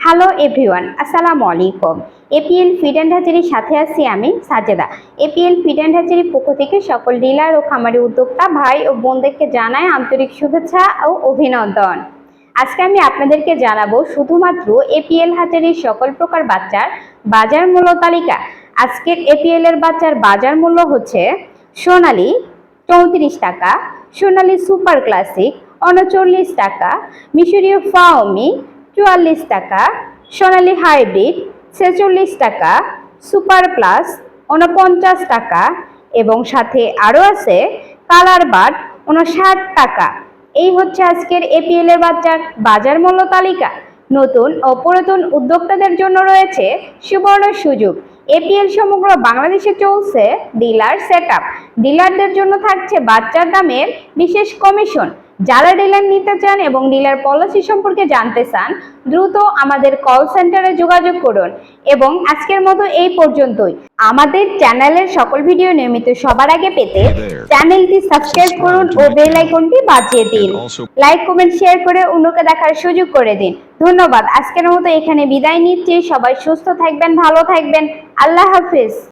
Hello everyone, আসসালামু আলাইকুম। APL feed and হ্যাচারির সাথে আছি আমি সাজেদা। এপিএল ফিড অ্যান্ড হ্যাচারির পক্ষ থেকে সকল ডিলার ও খামারি উদ্যোক্তা ভাই ও বোনদেরকে জানাই আন্তরিক শুভেচ্ছা ও অভিনন্দন। আজকে আমি আপনাদেরকে জানাবো শুধুমাত্র এপিএল হ্যাচারির সকল প্রকার বাচ্চার বাজার মূল্য তালিকা। আজকের এপিএল এর বাচ্চার বাজার মূল্য হচ্ছে সোনালী 34 টাকা, সোনালী সুপার ক্লাসিক 39 টাকা, মিশরীয় ফাওমি 44 টাকা, সোনালী হাইব্রিড 46 টাকা, সুপার প্লাস 49 টাকা এবং সাথে আরও আছে কালার বার্ড 59 টাকা। এই হচ্ছে আজকের এপিএল এর বাচ্চার বাজার মূল্য তালিকা। নতুন ও পুরাতন উদ্যোক্তাদের জন্য রয়েছে সুবর্ণ সুযোগ। এপিএল সমগ্র বাংলাদেশে চলছে ডিলার সেটআপ। ডিলারদের জন্য থাকছে বাচ্চার দামের বিশেষ কমিশন। যারা ডিলার নিতে চান এবং ডিলার পলিসি সম্পর্কে জানতে চান, দ্রুত আমাদের কল সেন্টারে যোগাযোগ করুন। এবং আজকের মতো এই পর্যন্তই। আমাদের চ্যানেলের সকল ভিডিও নিয়মিত সবার আগে পেতে চ্যানেলটি সাবস্ক্রাইব করুন ও বেল আইকনটি বাজিয়ে দিন। লাইক, কমেন্ট, শেয়ার করে অন্যকে দেখার সুযোগ করে দিন। ধন্যবাদ। আজকের মতো এখানে বিদায় নিচ্ছি। সবাই সুস্থ থাকবেন, ভালো থাকবেন। আল্লাহ হাফিজ।